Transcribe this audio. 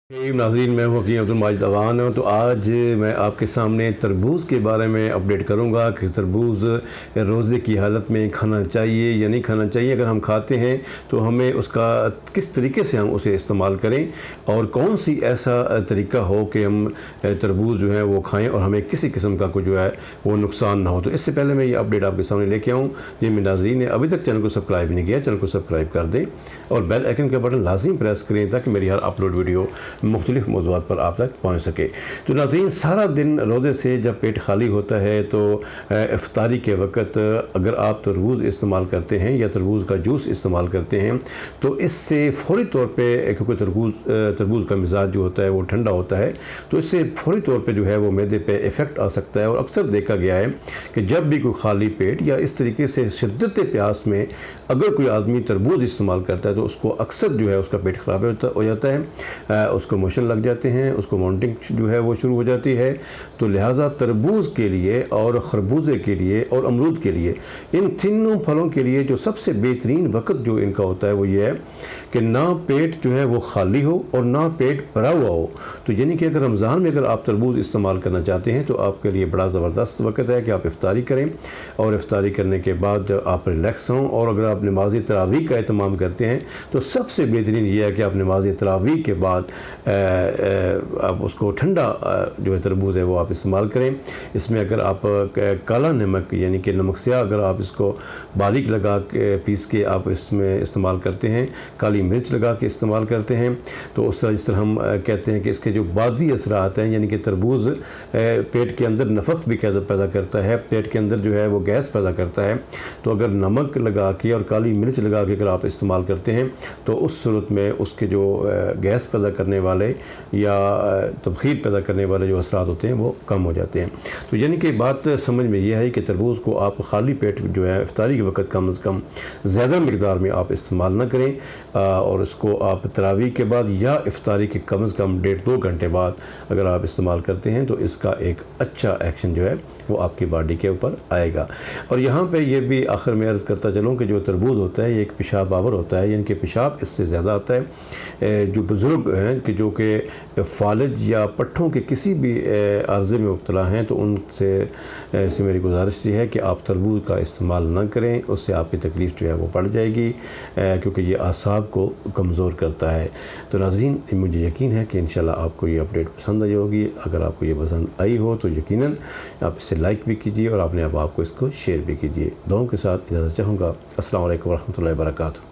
नाज़रीन, मैं वकील अब्दुल माजिद अवान हूँ। तो आज मैं आपके सामने तरबूज़ के बारे में अपडेट करूँगा कि तरबूज़ रोज़े की हालत में खाना चाहिए या नहीं खाना चाहिए। अगर हम खाते हैं तो हमें उसका किस तरीके से हम उसे इस्तेमाल करें और कौन सी ऐसा तरीका हो कि हम तरबूज़ जो है वो खाएँ और हमें किसी किस्म का कोई जो है वो नुकसान ना हो। तो इससे पहले मैं ये अपडेट आपके सामने लेके आऊँ। ये मेरे नाज़रीन ने अभी तक चैनल को सब्सक्राइब नहीं किया, चैनल को सब्सक्राइब कर दें और बेल आइकन का बटन लाजिम प्रेस करें ताकि मेरी हर अपलोड वीडियो मुख्तलिफ मौज़ूआत पर आप तक पहुँच सके। तो नाज़रीन, सारा दिन रोज़े से जब पेट खाली होता है तो इफ्तारी के वक़्त अगर आप तरबूज़ इस्तेमाल करते हैं या तरबूज़ का जूस इस्तेमाल करते हैं तो इससे फ़ौरी तौर पे, क्योंकि तरबूज़ का मिजाज जो होता है वो ठंडा होता है, तो इससे फ़ौरी तौर पे जो है वो मैदे पे इफ़ेक्ट आ सकता है। और अक्सर देखा गया है कि जब भी कोई खाली पेट या इस तरीके से शिद्दत प्यास में अगर कोई आदमी तरबूज़ इस्तेमाल करता है तो उसको अक्सर जो है उसका पेट ख़राब हो जाता है, उसको मोशन लग जाते हैं, उसको माउंटिंग जो है वो शुरू हो जाती है। तो लिहाजा तरबूज़ के लिए और खरबूजे के लिए और अमरूद के लिए, इन तीनों फलों के लिए जो सबसे बेहतरीन वक्त जो इनका होता है वो ये है कि ना पेट जो है वो खाली हो और ना पेट भरा हुआ हो। तो यानी कि अगर रमज़ान में अगर आप तरबूज़ इस्तेमाल करना चाहते हैं तो आपके लिए बड़ा ज़बरदस्त वक्त है कि आप इफ्तारी करें और इफ्तारी करने के बाद आप रिलैक्स हों। और अगर आप नमाज़ तरावी का एहतमाम करते हैं तो सबसे बेहतरीन ये है कि आप नमाज़ तरावी के बाद आप उसको ठंडा जो है तरबूज़ है वो आप इस्तेमाल करें। इसमें अगर आप काला नमक यानी कि नमक स्याह अगर आप इसको बारीक लगा के पीस के आप इसमें इस्तेमाल करते हैं, काली मिर्च लगा के इस्तेमाल करते हैं, तो उस तरह जिस तरह हम कहते हैं कि इसके जो बादी असरात हैं, यानी कि तरबूज़ पेट के अंदर नफ़क़ भी पैदा करता है, पेट के अंदर जो है वो गैस पैदा करता है। तो अगर नमक लगा के और काली मिर्च लगा के अगर आप इस्तेमाल करते हैं तो उस सूरत में उसके जो गैस पैदा करने वाले या तबखीर पैदा करने वाले जो असरात होते हैं वो कम हो जाते हैं। तो यानी कि बात समझ में ये है कि तरबूज़ को आप खाली पेट जो है इफ्तारी के वक्त कम से कम ज़्यादा मकदार में आप इस्तेमाल ना करें और इसको आप तरावी के बाद या इफ्तारी के कम से कम 1.5-2 घंटे बाद अगर आप इस्तेमाल करते हैं तो इसका एक अच्छा एक्शन जो है वो आपकी बॉडी के ऊपर आएगा। और यहाँ पे ये भी आखिर में अर्ज़ करता चलूँ कि जो तरबूज़ होता है ये एक पेशाब आवर होता है, यानी कि पेशाब इससे ज़्यादा आता है। जो बुज़ुर्ग हैं कि जो कि फालिज या पट्ठों के किसी भी अर्ज़े में मुब्तला हैं तो उनसे ऐसी मेरी गुजारिश ये है कि आप तरबूज़ का इस्तेमाल ना करें, उससे आपकी तकलीफ़ जो है वो बढ़ जाएगी क्योंकि ये आसाब को कमज़ोर करता है। तो नाज़रीन, मुझे यकीन है कि इंशाल्लाह आपको ये अपडेट पसंद आई होगी। अगर आपको ये पसंद आई हो तो यकीनन आप इसे लाइक भी कीजिए और अपने आप को इसको शेयर भी कीजिए। दुआओं के साथ इजाज़त चाहूँगा। अस्सलामु अलैकुम वरहमतुल्लाहि वबरकातुहू।